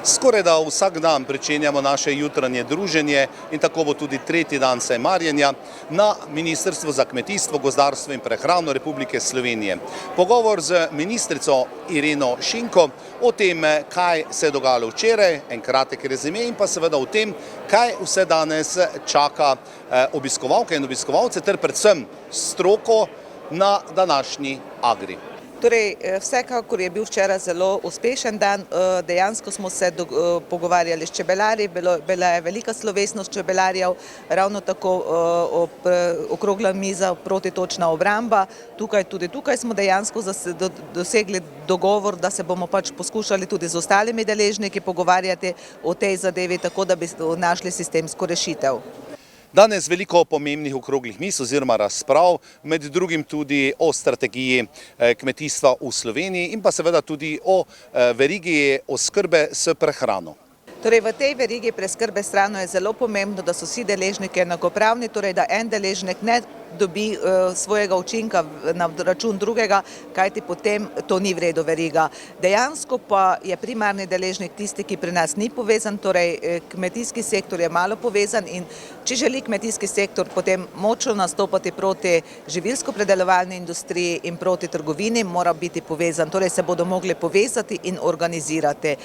Skorajda vsak dan pričenjamo naše jutranje druženje in tako bo tudi tretji dan sejmarjenja na Ministrstvu za kmetijstvo, gozdarstvo in prehrano Republike Slovenije. Pogovor z ministrico Ireno Šinko o tem, kaj se je dogajalo včeraj, en kratek rezime in pa seveda o tem, kaj vse danes čaka obiskovalke in obiskovalce ter predvsem stroko na današnji Agri. Torej, vsekakor je bil včeraj zelo uspešen dan, dejansko smo se pogovarjali s čebelarji, bila je velika slovesnost čebelarjev, ravno tako okrogla miza protitočna obramba. Tudi tukaj smo dejansko dosegli dogovor, da se bomo pač poskušali tudi z ostalimi deležniki pogovarjati o tej zadevi, tako da bi našli sistemsko rešitev. Danes veliko pomembnih okroglih miz oziroma razprav, med drugim tudi o strategiji kmetijstva v Sloveniji in pa seveda tudi o verigi oskrbe s prehrano. Torej, v tej verigi preskrbe s hrano je zelo pomembno, da so vsi deležniki enakopravni, torej da en deležnik ne dobi svojega učinka na račun drugega, kajti potem to ni v redu veriga. Dejansko pa je primarni deležnik tisti, ki pri nas ni povezan, torej kmetijski sektor je malo povezan in če želi kmetijski sektor potem močno nastopati proti živilsko-predelovalni industriji in proti trgovini, mora biti povezan, torej se bodo mogli povezati in organizirati.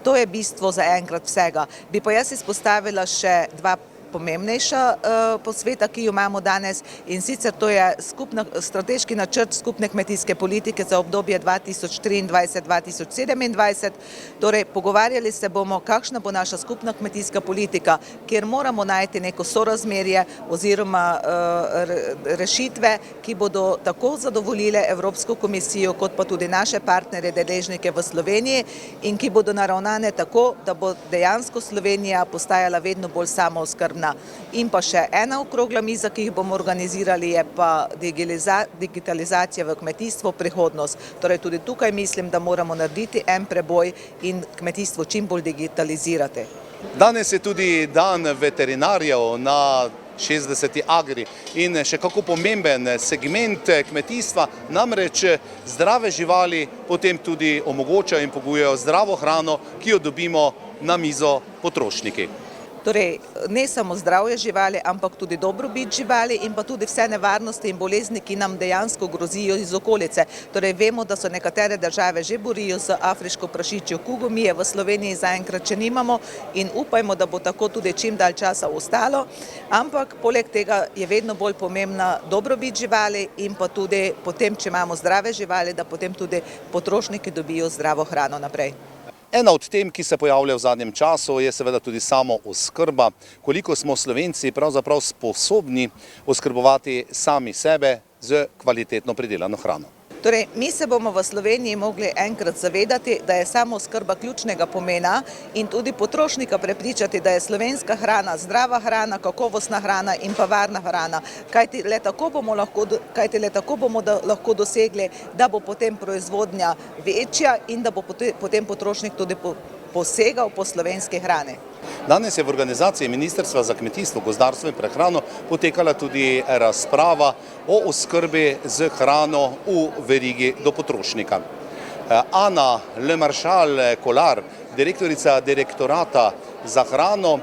To je bistvo za enkrat vsega. Bi pa jaz izpostavila še dva pomembnejša posveta, ki jo imamo danes, in sicer to je strateški načrt skupne kmetijske politike za obdobje 2023-2027. Torej, pogovarjali se bomo, kakšna bo naša skupna kmetijska politika, kjer moramo najti neko sorazmerje oziroma rešitve, ki bodo tako zadovoljile Evropsko komisijo, kot pa tudi naše partnerje, deležnike v Sloveniji in ki bodo naravnane tako, da bo dejansko Slovenija postajala vedno bolj samooskrbna. In pa še ena okrogla miza, ki jih bomo organizirali, je pa digitalizacija v kmetijstvo, prihodnost. Torej tudi tukaj mislim, da moramo narediti en preboj in kmetijstvo čim bolj digitalizirati. Danes je tudi dan veterinarjev na 60. Agri in še kako pomemben segment kmetijstva, namreč zdrave živali potem tudi omogočajo in pogojujejo zdravo hrano, ki jo dobimo na mizo potrošniki. Torej, ne samo zdravje živali, ampak tudi dobrobit živali in pa tudi vse nevarnosti in bolezni, ki nam dejansko grozijo iz okolice. Torej, vemo, da so nekatere države že borijo z afriško prašičjo kugo, mi je v Sloveniji zaenkrat še nimamo in upajmo, da bo tako tudi čim dalj časa ostalo, ampak poleg tega je vedno bolj pomembna dobrobit živali in pa tudi potem, če imamo zdrave živali, da potem tudi potrošniki dobijo zdravo hrano naprej. Ena od tem, ki se pojavlja v zadnjem času, je seveda tudi samo oskrba. Koliko smo Slovenci pravzaprav sposobni oskrbovati sami sebe z kvalitetno pridelano hrano. Torej, mi se bomo v Sloveniji mogli enkrat zavedati, da je samooskrba ključnega pomena in tudi potrošnika prepričati, da je slovenska hrana zdrava hrana, kakovostna hrana in pa varna hrana. Kajti le tako bomo lahko dosegli, da bo potem proizvodnja večja in da bo potem potrošnik tudi posegal po slovenski hrani. Danes je v organizaciji Ministrstva za kmetijstvo, gozdarstvo in prehrano potekala tudi razprava o oskrbi z hrano v verigi do potrošnika. Ana Lemaršal-Kolar, direktorica direktorata za hrano,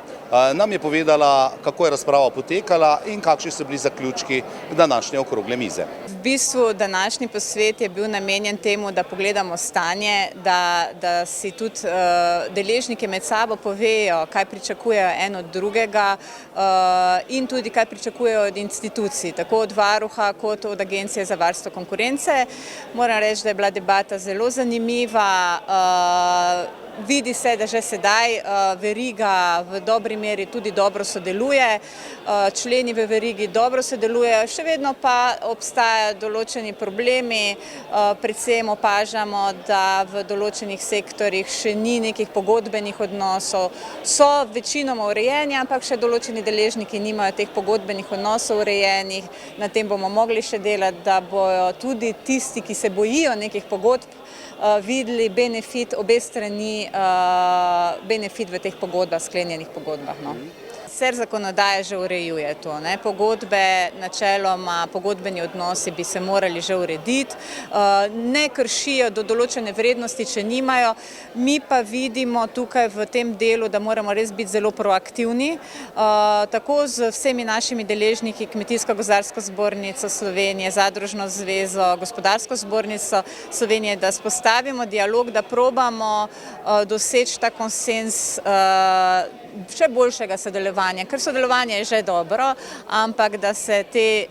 nam je povedala, kako je razprava potekala in kakšni so bili zaključki današnje okrogle mize. V bistvu današnji posvet je bil namenjen temu, da pogledamo stanje, da si tudi deležniki med sabo povejo, kaj pričakujejo en od drugega in tudi kaj pričakujejo od institucij, tako od varuha kot od Agencije za varstvo konkurence. Moram reči, da je bila debata zelo zanimiva. Vidi se, da že sedaj veriga v dobri meri tudi dobro sodeluje, členi v verigi dobro sodelujejo, še vedno pa obstajajo določeni problemi, predvsem opažamo, da v določenih sektorjih še ni nekih pogodbenih odnosov, so večinoma urejeni, ampak še določeni deležniki nimajo teh pogodbenih odnosov urejenih, na tem bomo mogli še delati, da bojo tudi tisti, ki se bojijo nekih pogodb, videli benefit obe strani benefit v teh pogodbah, sklenjenih pogodbah. No. Sicer zakonodaja že urejuje to. Pogodbe, načeloma pogodbeni odnosi bi se morali že urediti, ne kršijo do določene vrednosti, če nimajo. Mi pa vidimo tukaj v tem delu, da moramo res biti zelo proaktivni, tako z vsemi našimi deležniki, Kmetijsko-gozdarsko zbornico Slovenije, Zadružno zvezo, Gospodarsko zbornico Slovenije, da vzpostavimo dialog, da probamo doseči ta konsenz še boljšega sodelovanja, ker sodelovanje je že dobro, ampak da se te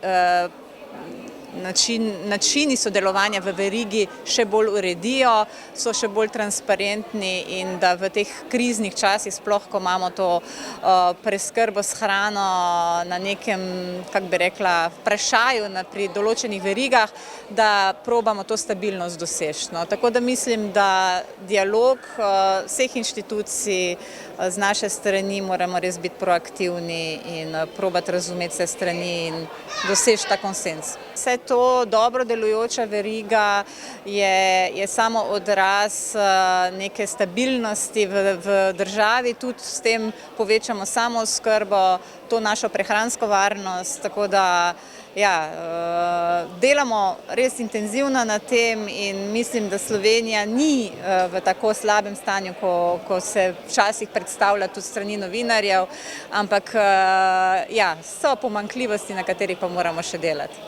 načini sodelovanja v verigi še bolj uredijo, so še bolj transparentni in da v teh kriznih časih, sploh ko imamo to preskrbo s hrano na nekem, kako bi rekla, vprašaju pri določenih verigah, da probamo to stabilnost doseči. Tako da mislim, da dialog vseh inštitucij z naše strani moramo res biti proaktivni in probati razumeti vse strani in doseči ta konsenz. Vse to dobro delujoča veriga je samo odraz neke stabilnosti v državi, tudi s tem povečamo samooskrbo, to našo prehransko varnost, tako da delamo res intenzivno na tem in mislim, da Slovenija ni v tako slabem stanju, ko se včasih predstavlja tudi strani novinarjev, ampak so pomanjkljivosti, na katerih pa moramo še delati.